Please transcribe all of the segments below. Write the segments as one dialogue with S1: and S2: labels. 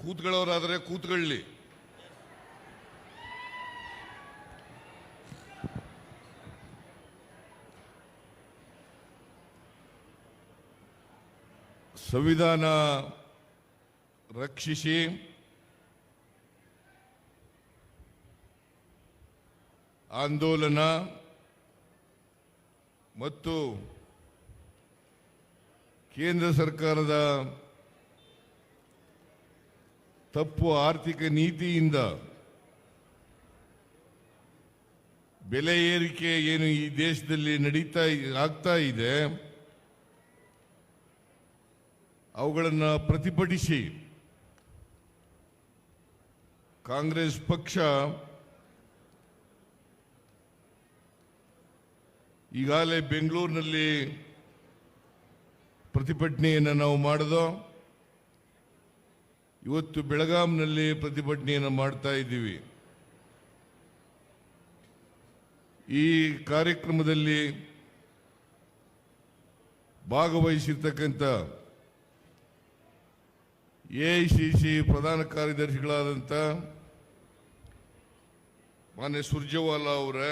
S1: ಕೂತ್ಕೊಳ್ಳೋರಾದರೆ ಕೂತ್ಕೊಳ್ಳಿ. ಸಂವಿಧಾನ ರಕ್ಷಿಸಿ ಆಂದೋಲನ ಮತ್ತು ಕೇಂದ್ರ ಸರ್ಕಾರದ ತಪ್ಪು ಆರ್ಥಿಕ ನೀತಿಯಿಂದ ಬೆಲೆ ಏರಿಕೆ ಏನು ಈ ದೇಶದಲ್ಲಿ ಆಗ್ತಾ ಇದೆ, ಅವುಗಳನ್ನು ಪ್ರತಿಭಟಿಸಿ ಕಾಂಗ್ರೆಸ್ ಪಕ್ಷ ಈಗಾಗಲೇ ಬೆಂಗಳೂರಿನಲ್ಲಿ ಪ್ರತಿಭಟನೆಯನ್ನು ನಾವು ಮಾಡಿದೋ, ಇವತ್ತು ಬೆಳಗಾಂನಲ್ಲಿ ಪ್ರತಿಭಟನೆಯನ್ನು ಮಾಡ್ತಾ ಇದ್ದೀವಿ. ಈ ಕಾರ್ಯಕ್ರಮದಲ್ಲಿ ಭಾಗವಹಿಸಿರ್ತಕ್ಕಂಥ ಎಐಸಿಸಿ ಪ್ರಧಾನ ಕಾರ್ಯದರ್ಶಿಗಳಾದಂಥ ಮಾನ್ಯ ಸುರ್ಜೇವಾಲಾ ಅವರೇ,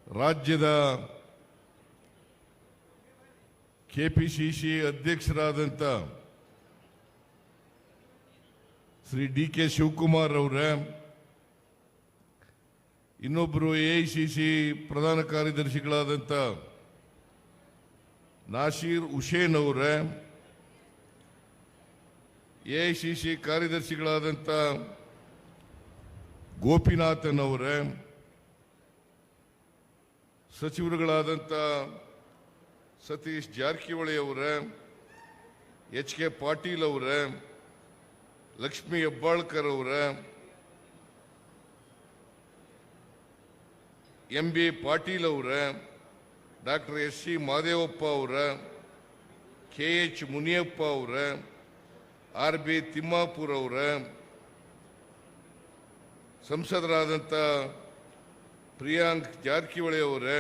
S1: ರಾಜ್ಯದ ಕೆಪಿಸಿಸಿ ಅಧ್ಯಕ್ಷರಾದಂಥ ಶ್ರೀ ಡಿ.ಕೆ. ಶಿವಕುಮಾರ್ ಅವರೇ, ಇನ್ನೊಬ್ಬರು ಎಐಸಿಸಿ ಪ್ರಧಾನ ಕಾರ್ಯದರ್ಶಿಗಳಾದಂಥ ನಾಸೀರ್ ಹುಸೇನ್ ಅವರೇ, ಎಐಸಿಸಿ ಕಾರ್ಯದರ್ಶಿಗಳಾದಂಥ ಗೋಪಿನಾಥನ್ ಅವರೇ, ಸಚಿವರುಗಳಾದಂಥ ಸತೀಶ್ ಜಾರಕಿಹೊಳಿ ಅವರೇ, ಎಚ್.ಕೆ. ಪಾಟೀಲ್ ಅವರೇ, ಲಕ್ಷ್ಮೀ ಹೆಬ್ಬಾಳ್ಕರ್ ಅವರೇ, ಎಂ.ಬಿ. ಪಾಟೀಲ್ ಅವರೇ, ಡಾಕ್ಟರ್ ಎಸ್.ಸಿ. ಮಹದೇವಪ್ಪ ಅವರೇ, ಕೆ.ಎಚ್. ಮುನಿಯಪ್ಪ ಅವರೇ, ಆರ್.ಬಿ. ತಿಮ್ಮಾಪುರ್ ಅವರೇ, ಸಂಸದರಾದಂಥ ಪ್ರಿಯಾಂಕ್ ಜಾರಕಿಹೊಳಿ ಅವರೇ,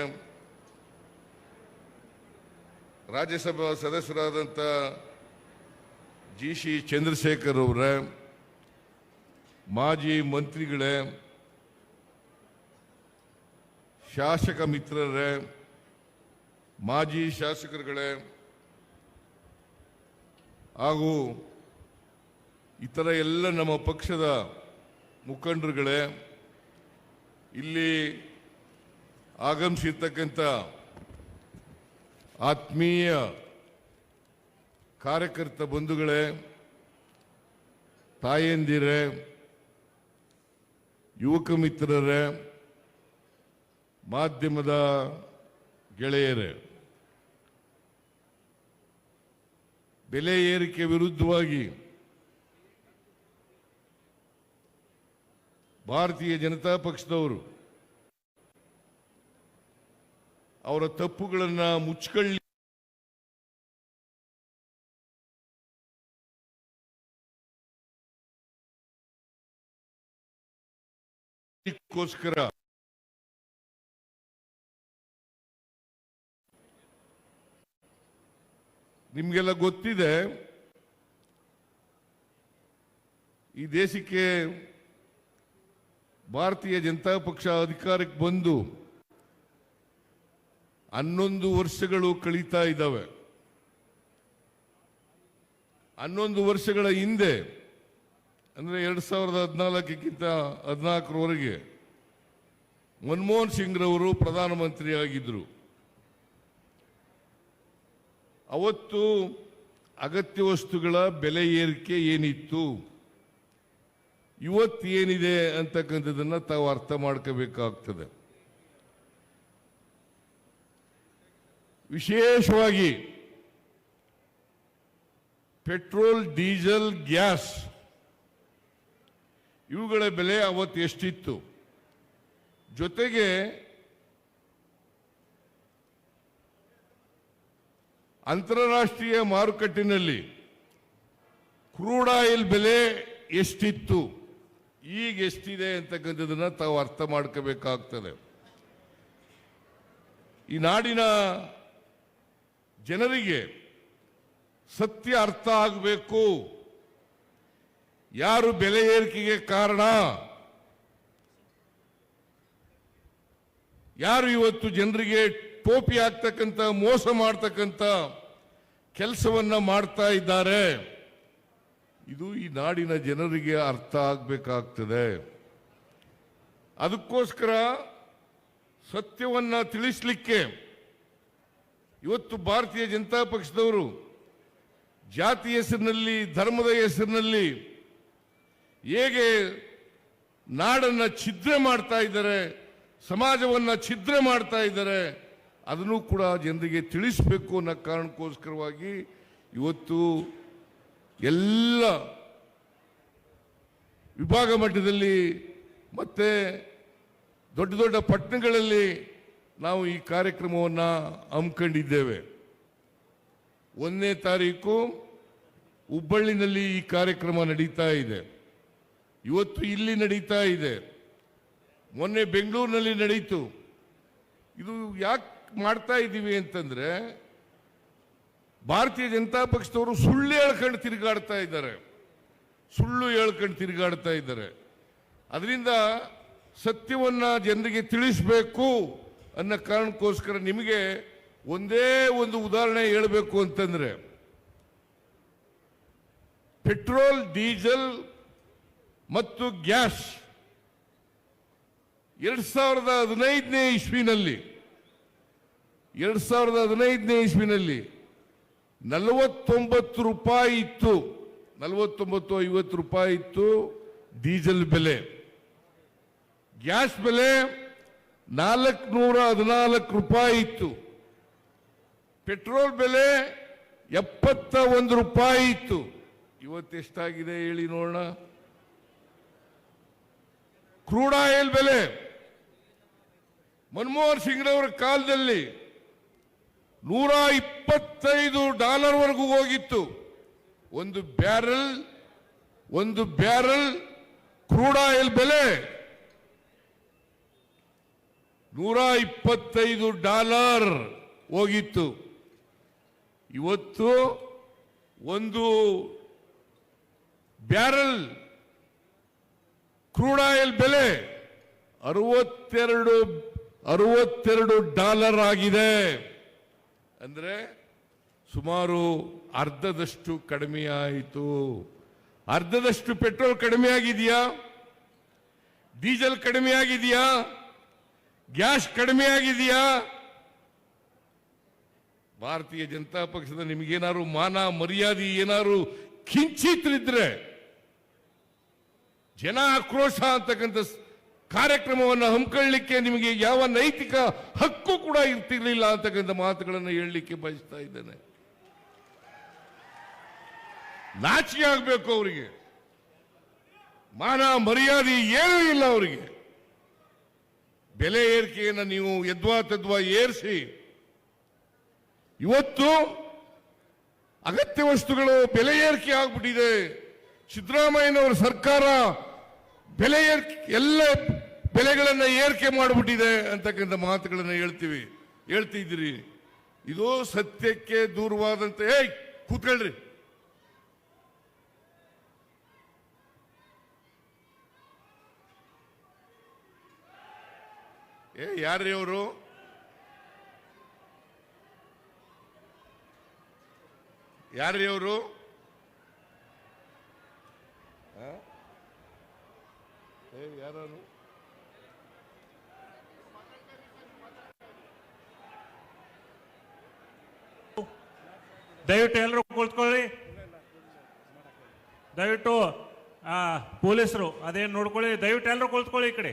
S1: ರಾಜ್ಯಸಭಾ ಸದಸ್ಯರಾದಂಥ ಜಿ.ಸಿ. ಚಂದ್ರಶೇಖರ್ ಅವರೇ, ಮಾಜಿ ಮಂತ್ರಿಗಳೇ, ಶಾಸಕ ಮಿತ್ರರೇ, ಮಾಜಿ ಶಾಸಕರುಗಳೇ ಹಾಗೂ ಇತರ ಎಲ್ಲ ನಮ್ಮ ಪಕ್ಷದ ಮುಖಂಡರುಗಳೇ, ಇಲ್ಲಿ ಆಗಮಿಸಿರ್ತಕ್ಕಂಥ ಆತ್ಮೀಯ ಕಾರ್ಯಕರ್ತ ಬಂಧುಗಳೇ, ತಾಯಂದಿರೇ, ಯುವಕ ಮಿತ್ರರೇ, ಮಾಧ್ಯಮದ ಗೆಳೆಯರೇ, ಬೆಲೆ ಏರಿಕೆ ವಿರುದ್ಧವಾಗಿ ಭಾರತೀಯ ಜನತಾ ಪಕ್ಷದವರು ಅವರ ತಪ್ಪುಗಳನ್ನು ಮುಚ್ಚಿಕೊಳ್ಳಿಕ್ಕೋಸ್ಕರ ನಿಮಗೆಲ್ಲ ಗೊತ್ತಿದೆ, ಈ ದೇಶಕ್ಕೆ ಭಾರತೀಯ ಜನತಾ ಪಕ್ಷ ಅಧಿಕಾರಕ್ಕೆ ಬಂದು 11 ವರ್ಷಗಳು ಕಳೀತಾ ಇದ್ದಾವೆ. 11 ವರ್ಷಗಳ ಹಿಂದೆ ಅಂದರೆ 2014ಕ್ಕಿಂತ 14ರವರೆಗೆ ಮನಮೋಹನ್ ಸಿಂಗ್ ರವರು ಪ್ರಧಾನಮಂತ್ರಿ ಆಗಿದ್ದರು. ಅವತ್ತು ಅಗತ್ಯ ವಸ್ತುಗಳ ಬೆಲೆ ಏರಿಕೆ ಏನಿತ್ತು, ಇವತ್ತು ಏನಿದೆ ಅಂತಕ್ಕಂಥದ್ದನ್ನು ತಾವು ಅರ್ಥ ಮಾಡ್ಕೋಬೇಕಾಗ್ತದೆ. ವಿಶೇಷವಾಗಿ ಪೆಟ್ರೋಲ್, ಡೀಸೆಲ್, ಗ್ಯಾಸ್ ಇವುಗಳ ಬೆಲೆ ಅವತ್ತು ಎಷ್ಟಿತ್ತು, ಜೊತೆಗೆ ಅಂತಾರಾಷ್ಟ್ರೀಯ ಮಾರುಕಟ್ಟೆಯಲ್ಲಿ ಕ್ರೂಡ್ ಆಯಿಲ್ ಬೆಲೆ ಎಷ್ಟಿತ್ತು, ಈಗ ಎಷ್ಟಿದೆ ಅಂತಕ್ಕಂಥದ್ದನ್ನು ತಾವು ಅರ್ಥ ಮಾಡ್ಕೋಬೇಕಾಗ್ತದೆ. ಈ ನಾಡಿನ ಜನರಿಗೆ ಸತ್ಯ ಅರ್ಥ ಆಗಬೇಕು. ಯಾರು ಬೆಲೆ ಏರಿಕೆಗೆ ಕಾರಣ, ಯಾರು ಇವತ್ತು ಜನರಿಗೆ ಟೋಪಿ ಹಾಕ್ತಕ್ಕಂಥ ಮೋಸ ಮಾಡ್ತಕ್ಕಂಥ ಕೆಲಸವನ್ನ ಮಾಡ್ತಾ ಇದ್ದಾರೆ, ಇದು ಈ ನಾಡಿನ ಜನರಿಗೆ ಅರ್ಥ ಆಗಬೇಕಾಗ್ತದೆ. ಅದಕ್ಕೋಸ್ಕರ ಸತ್ಯವನ್ನ ತಿಳಿಸಲಿಕ್ಕೆ ಇವತ್ತು ಭಾರತೀಯ ಜನತಾ ಪಕ್ಷದವರು ಜಾತಿ ಹೆಸರಿನಲ್ಲಿ, ಧರ್ಮದ ಹೆಸರಿನಲ್ಲಿ ಹೇಗೆ ನಾಡನ್ನ ಛಿದ್ರ ಮಾಡ್ತಾ ಇದ್ದಾರೆ, ಸಮಾಜವನ್ನ ಛಿದ್ರ ಮಾಡ್ತಾ ಇದ್ದಾರೆ, ಅದನ್ನು ಕೂಡ ಜನರಿಗೆ ತಿಳಿಸಬೇಕು ಅನ್ನೋ ಕಾರಣಕ್ಕೋಸ್ಕರವಾಗಿ ಇವತ್ತು ಎಲ್ಲ ವಿಭಾಗ ಮಟ್ಟದಲ್ಲಿ ಮತ್ತೆ ದೊಡ್ಡ ದೊಡ್ಡ ಪಟ್ಟಣಗಳಲ್ಲಿ ನಾವು ಈ ಕಾರ್ಯಕ್ರಮವನ್ನು ಹಮ್ಮಿಕೊಂಡಿದ್ದೇವೆ. 1ನೇ ತಾರೀಕು ಹುಬ್ಬಳ್ಳಿನಲ್ಲಿ ಈ ಕಾರ್ಯಕ್ರಮ ನಡೀತಾ ಇದೆ, ಇವತ್ತು ಇಲ್ಲಿ ನಡೀತಾ ಇದೆ, ಮೊನ್ನೆ ಬೆಂಗಳೂರಿನಲ್ಲಿ ನಡೀತು. ಇದು ಯಾಕೆ ಮಾಡ್ತಾ ಇದ್ದೀವಿ ಅಂತಂದ್ರೆ, ಭಾರತೀಯ ಜನತಾ ಪಕ್ಷದವರು ಸುಳ್ಳು ಹೇಳ್ಕೊಂಡು ತಿರುಗಾಡ್ತಾ ಇದ್ದಾರೆ, ಸುಳ್ಳು ಹೇಳ್ಕೊಂಡು ತಿರುಗಾಡ್ತಾ ಇದ್ದಾರೆ. ಅದರಿಂದ ಸತ್ಯವನ್ನ ಜನರಿಗೆ ತಿಳಿಸಬೇಕು ಅನ್ನೋ ಕಾರಣಕ್ಕೋಸ್ಕರ ನಿಮಗೆ ಒಂದೇ ಒಂದು ಉದಾಹರಣೆ ಹೇಳಬೇಕು ಅಂತಂದ್ರೆ, ಪೆಟ್ರೋಲ್, ಡೀಸೆಲ್ ಮತ್ತು ಗ್ಯಾಸ್ 2015ನೇ ಇಸ್ವಿನಲ್ಲಿ 49 ರೂಪಾಯಿ ಇತ್ತು, 49-50 ರೂಪಾಯಿ ಇತ್ತು ಡೀಸೆಲ್ ಬೆಲೆ. ಗ್ಯಾಸ್ ಬೆಲೆ 414 ರೂಪಾಯಿ ಇತ್ತು. ಪೆಟ್ರೋಲ್ ಬೆಲೆ 71 ರೂಪಾಯಿ ಇತ್ತು. ಇವತ್ತೆಷ್ಟಾಗಿದೆ ಹೇಳಿ ನೋಡೋಣ. ಕ್ರೂಡ್ ಆಯಿಲ್ ಬೆಲೆ ಮನಮೋಹನ್ ಸಿಂಗ್ರವರ ಕಾಲದಲ್ಲಿ $125 ಹೋಗಿತ್ತು. ಒಂದು ಬ್ಯಾರಲ್ ಕ್ರೂಡ್ ಆಯಿಲ್ ಬೆಲೆ $125 ಹೋಗಿತ್ತು. ಇವತ್ತು ಒಂದು ಬ್ಯಾರಲ್ ಕ್ರೂಡ್ ಆಯಿಲ್ ಬೆಲೆ $62 ಆಗಿದೆ. ಅಂದ್ರೆ ಸುಮಾರು ಅರ್ಧದಷ್ಟು ಕಡಿಮೆ ಆಯಿತು. ಅರ್ಧದಷ್ಟು ಪೆಟ್ರೋಲ್ ಕಡಿಮೆ ಆಗಿದೆಯಾ? ಡೀಸೆಲ್ ಕಡಿಮೆ ಆಗಿದೆಯಾ? ಗ್ಯಾಸ್ ಕಡಿಮೆ ಆಗಿದೆಯಾ? ಭಾರತೀಯ ಜನತಾ ಪಕ್ಷದ ನಿಮಗೇನಾದ್ರು ಮಾನ ಮರ್ಯಾದೆ ಏನಾದ್ರು ಕಿಂಚಿತ್ರಿದ್ರೆ ಜನ ಆಕ್ರೋಶ ಅಂತಕ್ಕಂಥ ಕಾರ್ಯಕ್ರಮವನ್ನು ಹಮ್ಮಿಕೊಳ್ಳಲಿಕ್ಕೆ ನಿಮಗೆ ಯಾವ ನೈತಿಕ ಹಕ್ಕು ಕೂಡ ಇರ್ತಿರ್ಲಿಲ್ಲ ಅಂತಕ್ಕಂಥ ಮಾತುಗಳನ್ನು ಹೇಳಲಿಕ್ಕೆ ಬಯಸ್ತಾ ಇದ್ದೇನೆ. ನಾಚಿಕೆ ಆಗಬೇಕು ಅವರಿಗೆ. ಮಾನ ಮರ್ಯಾದೆ ಏನೂ ಇಲ್ಲ ಅವರಿಗೆ. ಬೆಲೆ ಏರಿಕೆಯನ್ನು ನೀವು ಯದ್ವಾ ತದ್ವಾ ಏರಿಸಿ ಇವತ್ತು ಅಗತ್ಯ ವಸ್ತುಗಳು ಬೆಲೆ ಏರಿಕೆ ಆಗ್ಬಿಟ್ಟಿದೆ. ಸಿದ್ದರಾಮಯ್ಯನವರ ಸರ್ಕಾರ ಬೆಲೆ ಎಲ್ಲ ಬೆಲೆಗಳನ್ನು ಏರಿಕೆ ಮಾಡಿಬಿಟ್ಟಿದೆ ಅಂತಕ್ಕಂಥ ಮಾತುಗಳನ್ನು ಹೇಳ್ತಿದ್ದೀರಿ. ಇದು ಸತ್ಯಕ್ಕೆ ದೂರವಾದಂತೆ. ಕೂತ್ಕೊಳ್ರಿ. ಯಾರ್ರೀ ಅವರು? ಯಾರ್ರೀ ಅವರು? ಯಾರು?
S2: ದಯವಿಟ್ಟು ಎಲ್ಲರೂ ಕುಳಿತುಕೊಳ್ಳಿ. ದಯವಿಟ್ಟು ಪೊಲೀಸರು ಅದೇನು ನೋಡ್ಕೊಳ್ಳಿ. ದಯವಿಟ್ಟು ಎಲ್ಲರೂ ಕುಳಿತುಕೊಳ್ಳಿ. ಈ ಕಡೆ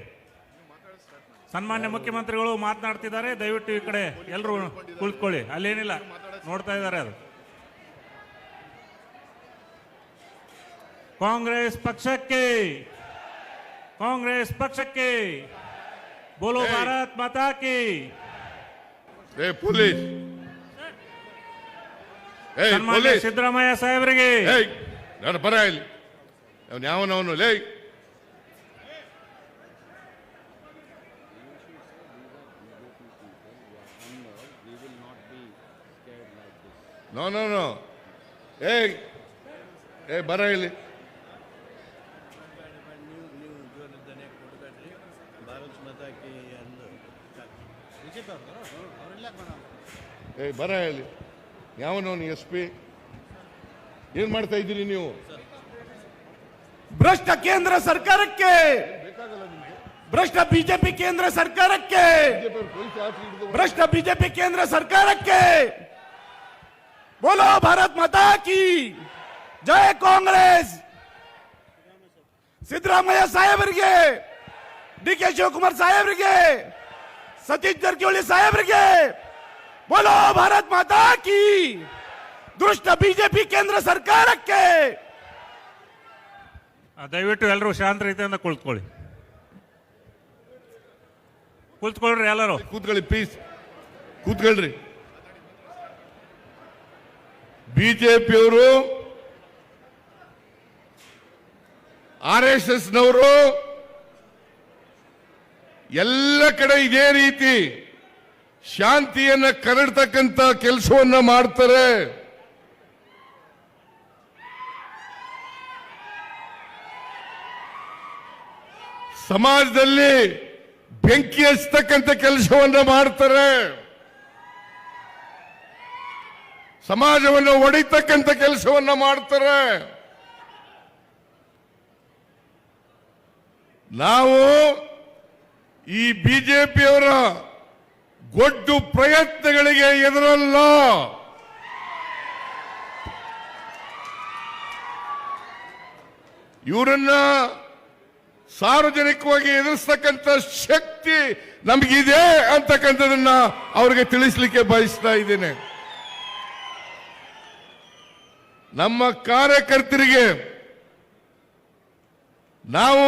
S2: ಸನ್ಮಾನ್ಯ ಮುಖ್ಯಮಂತ್ರಿಗಳು ಮಾತನಾಡ್ತಿದ್ದಾರೆ. ದಯವಿಟ್ಟು ಈ ಕಡೆ ಎಲ್ಲರೂ ಕುಳಿತುಕೊಳ್ಳಿ. ಅಲ್ಲೇನಿಲ್ಲ, ನೋಡ್ತಾ ಇದ್ದಾರೆ. ಅದು ಕಾಂಗ್ರೆಸ್ ಪಕ್ಷಕ್ಕೆ, ಕಾಂಗ್ರೆಸ್ ಪಕ್ಷಕ್ಕೆ ಬೋಲೋ ಭಾರತ್ ಮಾತಾ ಕಿ.
S1: ಪೊಲೀಸ್
S2: ಸನ್ಮಾನ್ಯ ಸಿದ್ದರಾಮಯ್ಯ ಸಾಹೇಬರಿಗೆ
S1: ನಾನು ಬರ ಇಲ್ಲಿ ಯಾವನವನು ಲೇ ನೋ ನೋ ನೋ ಏ ಬರ ಇಲ್ಲಿ. ಬರ ಹೇಳಿ. ಯಾವನವನು SP ಏನ್ ಮಾಡ್ತಾ ಇದ್ದೀರಿ ನೀವು?
S3: ಭ್ರಷ್ಟ ಕೇಂದ್ರ ಸರ್ಕಾರಕ್ಕೆ, ಭ್ರಷ್ಟ ಬಿಜೆಪಿ ಕೇಂದ್ರ ಸರ್ಕಾರಕ್ಕೆ, ಭ್ರಷ್ಟ ಬಿಜೆಪಿ ಕೇಂದ್ರ ಸರ್ಕಾರಕ್ಕೆ ಬೋಲೋ ಭಾರತ್ ಮಾತಾ ಕಿ ಜೈ. ಕಾಂಗ್ರೆಸ್ ಸಿದ್ದರಾಮಯ್ಯ ಸಾಹೇಬರಿಗೆ, DK ಶಿವಕುಮಾರ್ ಸಾಹೇಬರಿಗೆ, ಸತೀಶ್ ಜಾರಕಿಹೊಳಿ ಸಾಹೇಬರಿಗೆ ಬೋಲೋ ಭಾರತ್ ಮಾತಾ ಕಿ. ದುಷ್ಟ ಬಿಜೆಪಿ ಕೇಂದ್ರ ಸರ್ಕಾರಕ್ಕೆ.
S2: ದಯವಿಟ್ಟು ಎಲ್ಲರೂ ಶಾಂತ ರೀತಿಯಿಂದ ಕುಳಿತುಕೊಳ್ಳಿ. ಕುಳಿತುಕೊಳ್ಳ್ರಿ ಎಲ್ಲರೂ.
S1: ಕೂತ್ಕೊಳ್ಳಿ ಪ್ಲೀಸ್, ಕೂತ್ಕೊಳ್ರಿ. ಬಿಜೆಪಿಯವರು, RSS ನವರು ಎಲ್ಲ ಕಡೆ ಇದೇ ರೀತಿ ಶಾಂತಿಯನ್ನ ಕರಡ್ತಕ್ಕಂತ ಕೆಲಸವನ್ನ ಮಾಡ್ತಾರೆ. ಸಮಾಜದಲ್ಲಿ ಬೆಂಕಿ ಹಚ್ಚತಕ್ಕಂತ ಕೆಲಸವನ್ನ ಮಾಡ್ತಾರೆ. ಸಮಾಜವನ್ನು ಒಡಿತಕ್ಕಂತ ಕೆಲಸವನ್ನ ಮಾಡ್ತಾರೆ. ನಾವು ಈ ಬಿಜೆಪಿಯವರ ಗೊಡ್ಡು ಪ್ರಯತ್ನಗಳಿಗೆ ಎದುರಲ್ಲ. ಇವರನ್ನ ಸಾರ್ವಜನಿಕವಾಗಿ ಎದುರಿಸ್ತಕ್ಕಂಥ ಶಕ್ತಿ ನಮಗಿದೆ ಅಂತಕ್ಕಂಥದನ್ನ ಅವರಿಗೆ ತಿಳಿಸಲಿಕ್ಕೆ ಬಯಸ್ತಾ ಇದ್ದೇನೆ. ನಮ್ಮ ಕಾರ್ಯಕರ್ತರಿಗೆ ನಾವು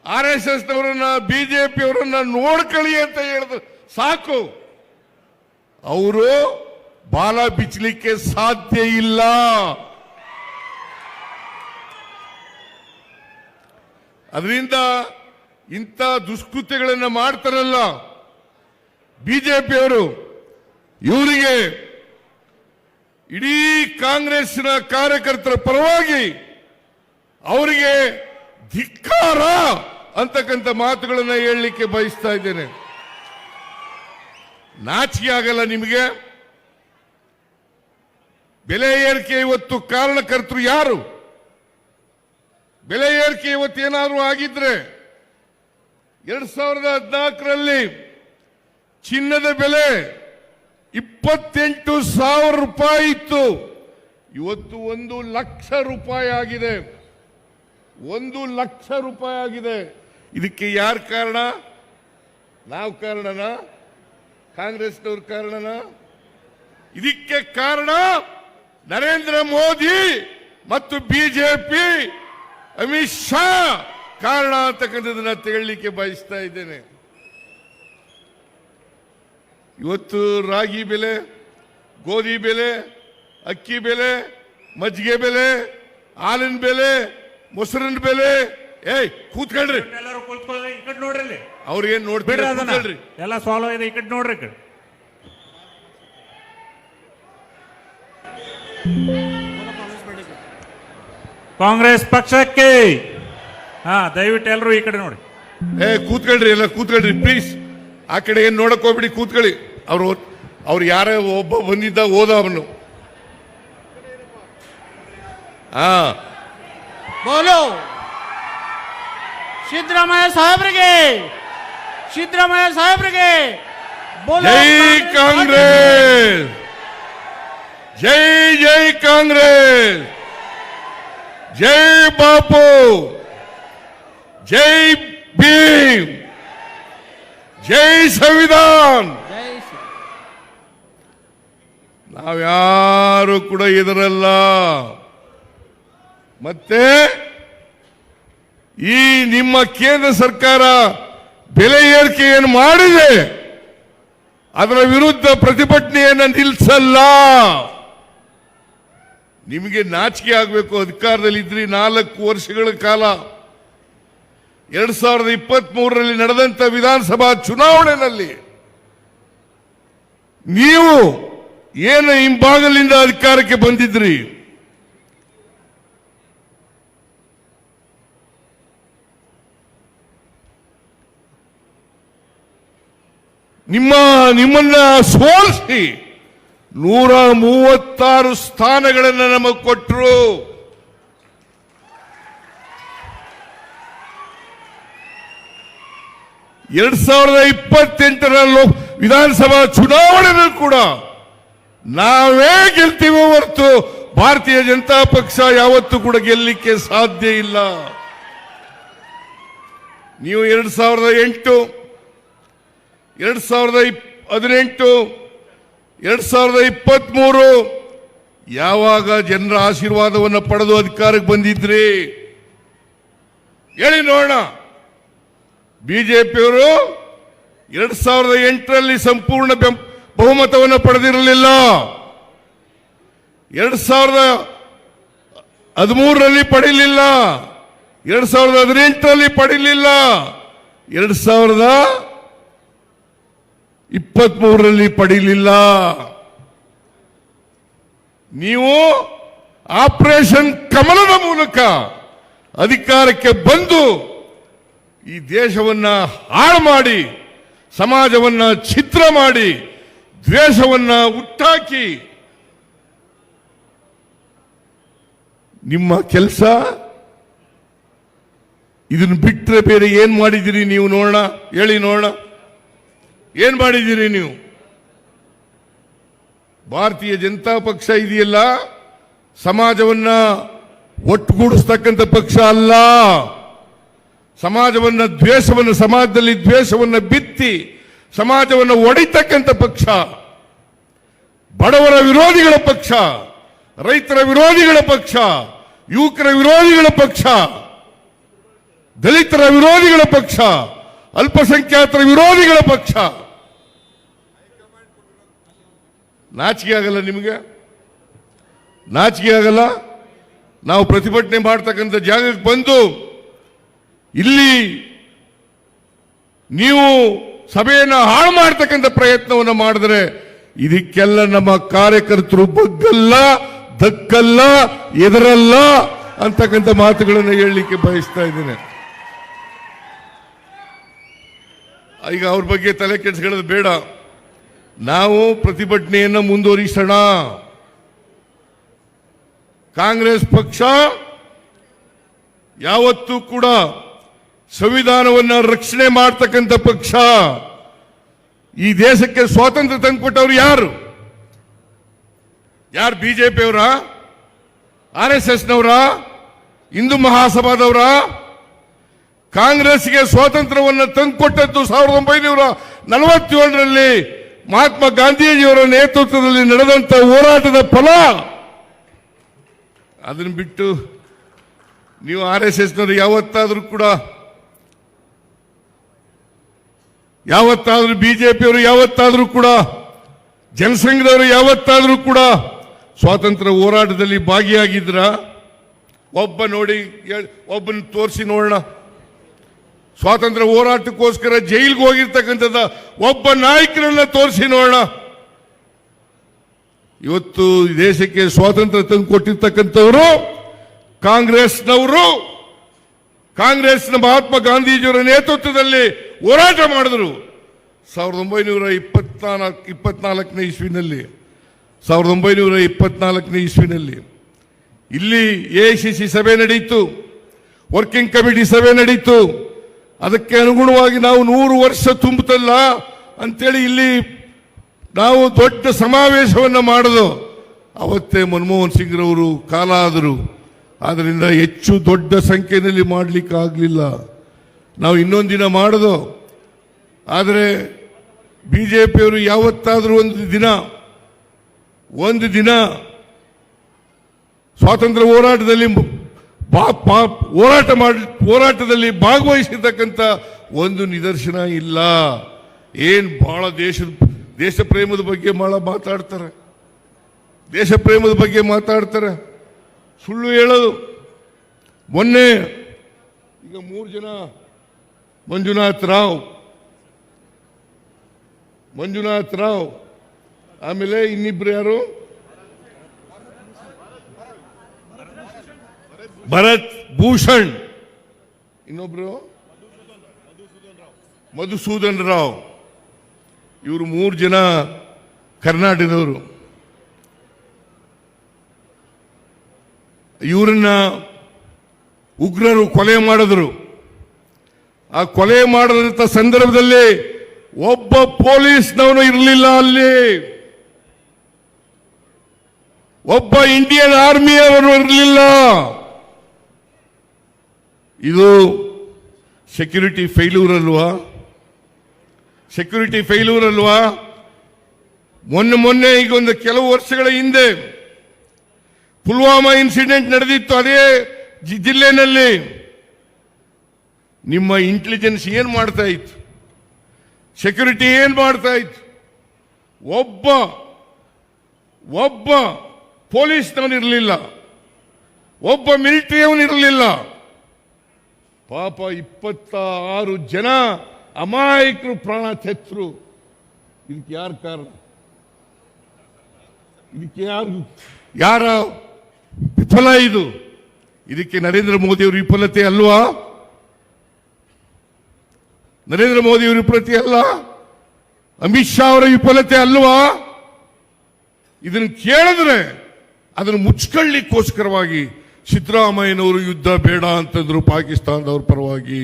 S1: RSS ನವರನ್ನ, ಬಿಜೆಪಿಯವರನ್ನ ನೋಡ್ಕೊಳ್ಳಿ ಅಂತ ಹೇಳಿದ್ರು ಸಾಕು. ಅವರು ಬಾಲ ಬಿಚ್ಚಲಿಕ್ಕೆ ಸಾಧ್ಯ ಇಲ್ಲ. ಅದರಿಂದ ಇಂಥ ದುಷ್ಕೃತ್ಯಗಳನ್ನ ಮಾಡ್ತಾರಲ್ಲ ಬಿಜೆಪಿಯವರು, ಇವರಿಗೆ ಇಡೀ ಕಾಂಗ್ರೆಸ್ನ ಕಾರ್ಯಕರ್ತರ ಪರವಾಗಿ ಅವರಿಗೆ ಧಿಕ್ಕಾರ ಅಂತಕ್ಕಂಥ ಮಾತುಗಳನ್ನು ಹೇಳಲಿಕ್ಕೆ ಬಯಸ್ತಾ ಇದ್ದೇನೆ. ನಾಚಿಕೆ ಆಗಲ್ಲ ನಿಮಗೆ? ಬೆಲೆ ಏರಿಕೆ ಇವತ್ತು ಕಾರಣಕರ್ತರು ಯಾರು? ಬೆಲೆ ಏರಿಕೆ ಇವತ್ತು ಏನಾದರೂ ಆಗಿದ್ರೆ 2014ರಲ್ಲಿ ಚಿನ್ನದ ಬೆಲೆ 28,000 ರೂಪಾಯಿ ಇತ್ತು. ಇವತ್ತು 1,00,000 ರೂಪಾಯಿ ಆಗಿದೆ. 1,00,000 ರೂಪಾಯಿ ಆಗಿದೆ. ಇದಕ್ಕೆ ಯಾರು ಕಾರಣ? ನಾವು ಕಾರಣನಾ? ಕಾಂಗ್ರೆಸ್ನವ್ರ ಕಾರಣನಾ? ಇದಕ್ಕೆ ಕಾರಣ ನರೇಂದ್ರ ಮೋದಿ ಮತ್ತು ಬಿಜೆಪಿ, ಅಮಿತ್ ಶಾ ಕಾರಣ ಅಂತಕ್ಕಂಥದ್ದನ್ನ ಹೇಳಲಿಕ್ಕೆ ಬಯಸ್ತಾ ಇದ್ದೇನೆ. ಇವತ್ತು ರಾಗಿ ಬೆಲೆ, ಗೋಧಿ ಬೆಲೆ, ಅಕ್ಕಿ ಬೆಲೆ, ಮಜ್ಜಿಗೆ ಬೆಲೆ, ಹಾಲಿನ ಬೆಲೆ, ಮೊಸರಿನ ಬೆಲೆ. ಕೂತ್ಕೊಳ್ರಿ
S2: ಎಲ್ಲರೂ ಕುಳಿತುಕೊಳ್ಳಿ. ಈ ಕಡೆ ನೋಡ್ರಿ.
S1: ಅವ್ರಿಗೇನ್ ನೋಡ್ಬೇಡ್ರಿ,
S2: ಎಲ್ಲ ಸಾಲ್ವ್ ಇದೆ. ಈ ಕಡೆ ನೋಡ್ರಿ. ಈ ಕಡೆ ಕಾಂಗ್ರೆಸ್ ಪಕ್ಷಕ್ಕೆ. ದಯವಿಟ್ಟು ಎಲ್ಲರೂ ಈ ಕಡೆ ನೋಡಿ.
S1: ಕೂತ್ಕೊಳ್ರಿ, ಎಲ್ಲ ಕೂತ್ಕೊಳ್ರಿ ಪ್ಲೀಸ್. ಆ ಕಡೆ ಏನ್ ನೋಡಕ್ ಹೋಗ್ಬಿಡಿ, ಕೂತ್ಕೊಳ್ಳಿ. ಅವ್ರು ಯಾರೇ ಒಬ್ಬ ಬಂದಿದ್ದ ಹೋದ ಅವನು.
S3: ಬೋಲೋ ಸಿದ್ದರಾಮಯ್ಯ ಸಾಹೇಬ್ರಿಗೆ, ಸಿದ್ದರಾಮಯ್ಯ ಸಾಹೇಬ್ರಿಗೆ
S1: ಜೈ ಕಾಂಗ್ರೆಸ್, ಜೈ ಜೈ ಕಾಂಗ್ರೆಸ್, ಜೈ ಬಾಪು, ಜೈ ಭೀಮ್, ಜೈ ಸಂವಿಧಾನ್. ನಾವ್ಯಾರು ಕೂಡ ಎದುರಲ್ಲ. ಮತ್ತೆ ಈ ನಿಮ್ಮ ಕೇಂದ್ರ ಸರ್ಕಾರ ಬೆಲೆ ಏರಿಕೆಯನ್ನು ಮಾಡಿದೆ, ಅದರ ವಿರುದ್ಧ ಪ್ರತಿಭಟನೆಯನ್ನು ನಿಲ್ಲಿಸಲ್ಲ. ನಿಮಗೆ ನಾಚಿಕೆ ಆಗಬೇಕು. ಅಧಿಕಾರದಲ್ಲಿ ಇದ್ರಿ 4 ವರ್ಷಗಳ ಕಾಲ. 2023ರಲ್ಲಿ ನಡೆದಂತ ವಿಧಾನಸಭಾ ಚುನಾವಣೆಯಲ್ಲಿ ನೀವು ಏನು ಹಿಂಭಾಗಲಿಂದ ಅಧಿಕಾರಕ್ಕೆ ಬಂದಿದ್ರಿ? ನಿಮ್ಮನ್ನ ಸೋಲಿಸಿ 136 ಸ್ಥಾನಗಳನ್ನು ನಮಗೆ ಕೊಟ್ಟರು. ಎರಡ್ 2028 ವಿಧಾನಸಭಾ ಚುನಾವಣೆಯಲ್ಲೂ ಕೂಡ ನಾವೇ ಗೆಲ್ತೀವೋ ಹೊರತು ಭಾರತೀಯ ಜನತಾ ಪಕ್ಷ ಯಾವತ್ತೂ ಕೂಡ ಗೆಲ್ಲಲಿಕ್ಕೆ ಸಾಧ್ಯ ಇಲ್ಲ. ನೀವು 2008, 2018, 2023 ಯಾವಾಗ ಜನರ ಆಶೀರ್ವಾದವನ್ನು ಪಡೆದು ಅಧಿಕಾರಕ್ಕೆ ಬಂದಿದ್ರಿ ಹೇಳಿ ನೋಡೋಣ. ಬಿಜೆಪಿಯವರು 2008ರಲ್ಲಿ ಸಂಪೂರ್ಣ ಬಹುಮತವನ್ನು ಪಡೆದಿರಲಿಲ್ಲ. 2013ರಲ್ಲಿ ಪಡೆಯಲಿಲ್ಲ, 2018ರಲ್ಲಿ ಪಡೆಯಲಿಲ್ಲ, 2023ರಲ್ಲಿ ಪಡೆಯಲಿಲ್ಲ. ನೀವು ಆಪರೇಷನ್ ಕಮಲದ ಮೂಲಕ ಅಧಿಕಾರಕ್ಕೆ ಬಂದು ಈ ದೇಶವನ್ನ ಹಾಳು ಮಾಡಿ, ಸಮಾಜವನ್ನ ಛಿದ್ರ ಮಾಡಿ, ದ್ವೇಷವನ್ನ ಹುಟ್ಟಾಕಿ ನಿಮ್ಮ ಕೆಲಸ ಇದನ್ನು ಬಿಟ್ಟರೆ ಬೇರೆ ಏನ್ ಮಾಡಿದಿರಿ ನೀವು? ನೋಡೋಣ, ಹೇಳಿ ನೋಡೋಣ, ಏನ್ ಮಾಡಿದಿರಿ ನೀವು? ಭಾರತೀಯ ಜನತಾ ಪಕ್ಷ ಇದೆಯಲ್ಲ, ಸಮಾಜವನ್ನ ಒಟ್ಟುಗೂಡಿಸ್ತಕ್ಕಂಥ ಪಕ್ಷ ಅಲ್ಲ. ಸಮಾಜದಲ್ಲಿ ದ್ವೇಷವನ್ನ ಬಿತ್ತಿ ಸಮಾಜವನ್ನು ಒಡೆಯತಕ್ಕಂಥ ಪಕ್ಷ, ಬಡವರ ವಿರೋಧಿಗಳ ಪಕ್ಷ, ರೈತರ ವಿರೋಧಿಗಳ ಪಕ್ಷ, ಯುವಕರ ವಿರೋಧಿಗಳ ಪಕ್ಷ, ದಲಿತರ ವಿರೋಧಿಗಳ ಪಕ್ಷ, ಅಲ್ಪಸಂಖ್ಯಾತರ ವಿರೋಧಿಗಳ ಪಕ್ಷ. ನಾಚಿಕೆ ಆಗಲ್ಲ ನಿಮಗೆ? ನಾಚಿಕೆ ಆಗಲ್ಲ? ನಾವು ಪ್ರತಿಭಟನೆ ಮಾಡ್ತಕ್ಕಂಥ ಜಾಗಕ್ಕೆ ಬಂದು ಇಲ್ಲಿ ನೀವು ಸಭೆಯನ್ನು ಹಾಳು ಮಾಡತಕ್ಕಂಥ ಪ್ರಯತ್ನವನ್ನು ಮಾಡಿದ್ರೆ ಇದಕ್ಕೆಲ್ಲ ನಮ್ಮ ಕಾರ್ಯಕರ್ತರು ಬಗ್ಗಲ್ಲ, ದಕ್ಕಲ್ಲ, ಎದರಲ್ಲ ಅಂತಕ್ಕಂಥ ಮಾತುಗಳನ್ನು ಹೇಳಲಿಕ್ಕೆ ಬಯಸ್ತಾ ಇದ್ದೇನೆ. ಈಗ ಅವ್ರ ಬಗ್ಗೆ ತಲೆ ಕೆಡಿಸ್ಕೊಳ್ಳೋದು ಬೇಡ. ನಾವು ಪ್ರತಿಭಟನೆಯನ್ನು ಮುಂದುವರಿಸೋಣ. ಕಾಂಗ್ರೆಸ್ ಪಕ್ಷ ಯಾವತ್ತೂ ಕೂಡ ಸಂವಿಧಾನವನ್ನು ರಕ್ಷಣೆ ಮಾಡತಕ್ಕಂಥ ಪಕ್ಷ. ಈ ದೇಶಕ್ಕೆ ಸ್ವಾತಂತ್ರ್ಯ ತಂದುಕೊಟ್ಟವರು ಯಾರು? ಬಿಜೆಪಿಯವರ, RSSನವರ, ಹಿಂದೂ ಮಹಾಸಭಾದವರ? ಕಾಂಗ್ರೆಸ್ಗೆ ಸ್ವಾತಂತ್ರ್ಯವನ್ನು ತಂದುಕೊಟ್ಟದ್ದು 1947ರಲ್ಲಿ ಮಹಾತ್ಮ ಗಾಂಧೀಜಿಯವರ ನೇತೃತ್ವದಲ್ಲಿ ನಡೆದಂತ ಹೋರಾಟದ ಫಲ. ಅದನ್ನು ಬಿಟ್ಟು ನೀವು RSSನವರು ಯಾವತ್ತಾದ್ರೂ ಬಿಜೆಪಿಯವರು ಯಾವತ್ತಾದ್ರೂ ಕೂಡ ಜನಸಂಘದವರು ಯಾವತ್ತಾದ್ರೂ ಕೂಡ ಸ್ವಾತಂತ್ರ್ಯ ಹೋರಾಟದಲ್ಲಿ ಭಾಗಿಯಾಗಿದ್ರ? ಒಬ್ಬನ ತೋರಿಸಿ ನೋಡೋಣ. ಸ್ವಾತಂತ್ರ್ಯ ಹೋರಾಟಕ್ಕೋಸ್ಕರ ಜೈಲಿಗೆ ಹೋಗಿರ್ತಕ್ಕಂಥದ್ದ ಒಬ್ಬ ನಾಯಕರನ್ನ ತೋರಿಸಿ ನೋಡೋಣ. ಇವತ್ತು ದೇಶಕ್ಕೆ ಸ್ವಾತಂತ್ರ್ಯ ತಂದು ಕೊಟ್ಟಿರ್ತಕ್ಕಂಥವರು ಕಾಂಗ್ರೆಸ್ನವರು. ಕಾಂಗ್ರೆಸ್ನ ಮಹಾತ್ಮ ಗಾಂಧೀಜಿಯವರ ನೇತೃತ್ವದಲ್ಲಿ ಹೋರಾಟ ಮಾಡಿದ್ರು 1924ನೇ ಇಸ್ವಿನಲ್ಲಿ. 1924ನೇ ಇಸ್ವಿನಲ್ಲಿ ಇಲ್ಲಿ AICC ಸಭೆ ನಡೆಯಿತು, ವರ್ಕಿಂಗ್ ಕಮಿಟಿ ಸಭೆ ನಡೆಯಿತು. ಅದಕ್ಕೆ ಅನುಗುಣವಾಗಿ ನಾವು 100 ವರ್ಷ ತುಂಬುತ್ತಲ್ಲ ಅಂತೇಳಿ ಇಲ್ಲಿ ನಾವು ದೊಡ್ಡ ಸಮಾವೇಶವನ್ನು ಮಾಡಿದು. ಅವತ್ತೇ ಮನಮೋಹನ್ ಸಿಂಗ್ರವರು ಕಾಲ ಆದರು. ಆದ್ದರಿಂದ ಹೆಚ್ಚು ದೊಡ್ಡ ಸಂಖ್ಯೆಯಲ್ಲಿ ಮಾಡಲಿಕ್ಕೆ ಆಗಲಿಲ್ಲ. ನಾವು ಇನ್ನೊಂದು ದಿನ ಮಾಡೋದು. ಆದರೆ ಬಿಜೆಪಿಯವರು ಯಾವತ್ತಾದರೂ ಒಂದು ದಿನ ಸ್ವಾತಂತ್ರ್ಯ ಹೋರಾಟದಲ್ಲಿ ಭಾಗವಹಿಸಿರ್ತಕ್ಕಂಥ ಒಂದು ನಿದರ್ಶನ ಇಲ್ಲ. ಬಹಳ ದೇಶ ಪ್ರೇಮದ ಬಗ್ಗೆ ಬಹಳ ಮಾತಾಡ್ತಾರೆ, ದೇಶ ಪ್ರೇಮದ ಬಗ್ಗೆ ಮಾತಾಡ್ತಾರೆ, ಸುಳ್ಳು ಹೇಳೋದು. ಮೊನ್ನೆ ಈಗ 3 ಜನ ಮಂಜುನಾಥ್ ರಾವ್ ಆಮೇಲೆ ಇನ್ನಿಬ್ರು ಯಾರು? ಭರತ್ ಭೂಷಣ್, ಇನ್ನೊಬ್ರು ಮಧುಸೂದನ್ ರಾವ್. ಇವರು 3 ಜನ ಕರ್ನಾಟಕದವರು. ಇವರನ್ನ ಉಗ್ರರು ಕೊಲೆ ಮಾಡಿದ್ರು. ಆ ಕೊಲೆ ಮಾಡಿದಂಥ ಸಂದರ್ಭದಲ್ಲಿ ಒಬ್ಬ ಪೊಲೀಸ್ನವನು ಇರಲಿಲ್ಲ ಅಲ್ಲಿ, ಒಬ್ಬ ಇಂಡಿಯನ್ ಆರ್ಮಿಯವರು ಇರಲಿಲ್ಲ. ಇದು ಸೆಕ್ಯೂರಿಟಿ ಫೇಲ್ಯೂರ್ ಅಲ್ವಾ? ಸೆಕ್ಯೂರಿಟಿ ಫೇಲ್ಯೂರ್ ಅಲ್ವಾ? ಮೊನ್ನೆ ಈಗ ಒಂದು ಕೆಲವು ವರ್ಷಗಳ ಹಿಂದೆ ಪುಲ್ವಾಮಾ ಇನ್ಸಿಡೆಂಟ್ ನಡೆದಿತ್ತು ಅದೇ ಜಿಲ್ಲೆನಲ್ಲಿ. ನಿಮ್ಮ ಇಂಟೆಲಿಜೆನ್ಸ್ ಏನ್ ಮಾಡ್ತಾ ಇತ್ತು? ಸೆಕ್ಯೂರಿಟಿ ಏನ್ ಮಾಡ್ತಾ ಇತ್ತು? ಒಬ್ಬ ಪೊಲೀಸ್ನವನಿರಲಿಲ್ಲ, ಒಬ್ಬ ಮಿಲಿಟರಿಯವನಿರಲಿಲ್ಲ. ಪಾಪ 26 ಜನ ಅಮಾಯಕರು ಪ್ರಾಣ ತೆತ್ತರು. ಇದಕ್ಕೆ ಯಾರು ಕಾರಣ? ಇದಕ್ಕೆ ಯಾರ ವಿಫಲ ಇದು? ಇದಕ್ಕೆ ನರೇಂದ್ರ ಮೋದಿ ಅವರ ವಿಫಲತೆ ಅಲ್ವಾ? ನರೇಂದ್ರ ಮೋದಿ ಅವರ ವಿಫಲತೆ ಅಲ್ಲ? ಅಮಿತ್ ಶಾ ಅವರ ವಿಫಲತೆ ಅಲ್ವಾ? ಇದನ್ನು ಕೇಳಿದ್ರೆ ಅದನ್ನು ಮುಚ್ಕೊಳ್ಳಿಕ್ಕೋಸ್ಕರವಾಗಿ ಸಿದ್ದರಾಮಯ್ಯನವರು ಯುದ್ಧ ಬೇಡ ಅಂತಂದ್ರು ಪಾಕಿಸ್ತಾನದವ್ರ ಪರವಾಗಿ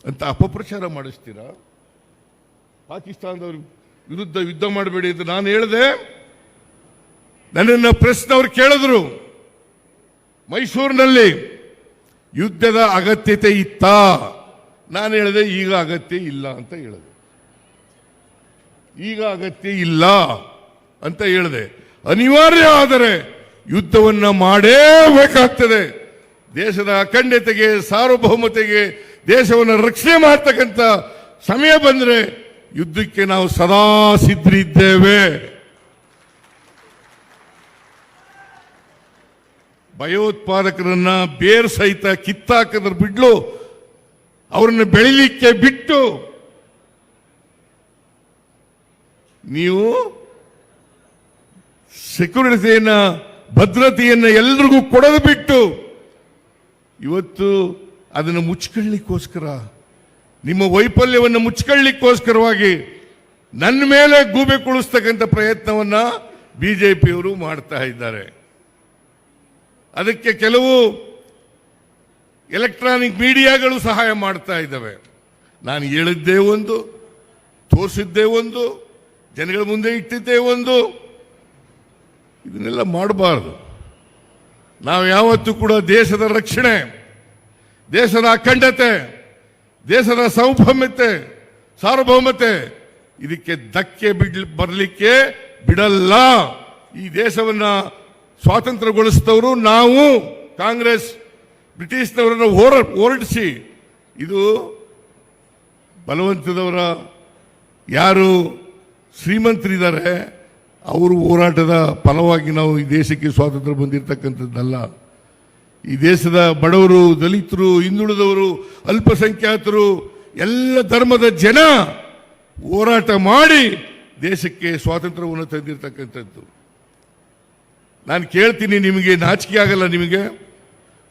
S1: ಅಂತ ಅಪಪ್ರಚಾರ ಮಾಡಿಸ್ತೀರಾ? ಪಾಕಿಸ್ತಾನದವ್ರ ವಿರುದ್ಧ ಯುದ್ಧ ಮಾಡಬೇಡಿ ಅಂತ ನಾನು ಹೇಳಿದೆ. ನನ್ನನ್ನು ಪ್ರೆಸ್ನವ್ರು ಕೇಳಿದ್ರು, ಮೈಸೂರಿನಲ್ಲಿ ಯುದ್ಧದ ಅಗತ್ಯತೆ ಇತ್ತಾ? ನಾನು ಹೇಳಿದೆ ಈಗ ಅಗತ್ಯ ಇಲ್ಲ ಅಂತ ಹೇಳಿದೆ. ಈಗ ಅಗತ್ಯ ಇಲ್ಲ ಅಂತ ಹೇಳಿದೆ. ಅನಿವಾರ್ಯ ಆದರೆ ಯುದ್ಧವನ್ನ ಮಾಡೇಬೇಕಾಗ್ತದೆ. ದೇಶದ ಅಖಂಡತೆಗೆ, ಸಾರ್ವಭೌಮತೆಗೆ, ದೇಶವನ್ನು ರಕ್ಷಣೆ ಮಾಡ್ತಕ್ಕಂಥ ಸಮಯ ಬಂದರೆ ಯುದ್ಧಕ್ಕೆ ನಾವು ಸದಾ ಸಿದ್ಧರಿದ್ದೇವೆ. ಭಯೋತ್ಪಾದಕರನ್ನ ಬೇರ್ ಸಹಿತ ಕಿತ್ತಾಕದ್ರ ಬಿಡ್ಲು ಅವರನ್ನು ಬೆಳಿಲಿಕ್ಕೆ ಬಿಟ್ಟು ನೀವು ಸೆಕ್ಯೂರಿಟಿಯನ್ನ, ಭದ್ರತೆಯನ್ನ ಎಲ್ರಿಗೂ ಕೊಡೋದು ಬಿಟ್ಟು ಇವತ್ತು ಅದನ್ನು ಮುಚ್ಕೊಳ್ಳಿಕ್ಕೋಸ್ಕರ, ನಿಮ್ಮ ವೈಫಲ್ಯವನ್ನು ಮುಚ್ಕೊಳ್ಳಿಕ್ಕೋಸ್ಕರವಾಗಿ ನನ್ನ ಮೇಲೆ ಗೂಬೆ ಕುಳಿಸ್ತಕ್ಕಂಥ ಪ್ರಯತ್ನವನ್ನ ಬಿಜೆಪಿಯವರು ಮಾಡ್ತಾ ಇದ್ದಾರೆ. ಅದಕ್ಕೆ ಕೆಲವು ಎಲೆಕ್ಟ್ರಾನಿಕ್ ಮೀಡಿಯಾಗಳು ಸಹಾಯ ಮಾಡ್ತಾ ಇದ್ದಾವೆ. ನಾನು ಹೇಳಿದ್ದೇ ಒಂದು, ತೋರಿಸಿದ್ದೇ ಒಂದು, ಜನಗಳ ಮುಂದೆ ಇಟ್ಟಿದ್ದೇ ಒಂದು. ಇದನ್ನೆಲ್ಲ ಮಾಡಬಾರದು. ನಾವು ಯಾವತ್ತೂ ಕೂಡ ದೇಶದ ರಕ್ಷಣೆ, ದೇಶದ ಅಖಂಡತೆ, ದೇಶದ ಸಾರ್ವಭೌಮತೆ ಇದಕ್ಕೆ ಧಕ್ಕೆ ಬರಲಿಕ್ಕೆ ಬಿಡಲ್ಲ. ಈ ದೇಶವನ್ನ ಸ್ವಾತಂತ್ರ್ಯಗೊಳಿಸಿದವರು ನಾವು, ಕಾಂಗ್ರೆಸ್ ಬ್ರಿಟಿಷ್ನವರನ್ನು ಹೊರಡಿಸಿ, ಇದು ಬಲವಂತದವರ ಯಾರು ಶ್ರೀಮಂತರಿದ್ದಾರೆ ಅವರು ಹೋರಾಟದ ಫಲವಾಗಿ ನಾವು ಈ ದೇಶಕ್ಕೆ ಸ್ವಾತಂತ್ರ್ಯ ಬಂದಿರತಕ್ಕಂಥದ್ದಲ್ಲ. ಈ ದೇಶದ ಬಡವರು, ದಲಿತರು, ಹಿಂದುಳಿದವರು, ಅಲ್ಪಸಂಖ್ಯಾತರು, ಎಲ್ಲ ಧರ್ಮದ ಜನ ಹೋರಾಟ ಮಾಡಿ ದೇಶಕ್ಕೆ ಸ್ವಾತಂತ್ರ್ಯವನ್ನು ತಂದಿರತಕ್ಕಂಥದ್ದು. ನಾನು ಕೇಳ್ತೀನಿ, ನಿಮಗೆ ನಾಚಿಕೆ ಆಗಲ್ಲ? ನಿಮಗೆ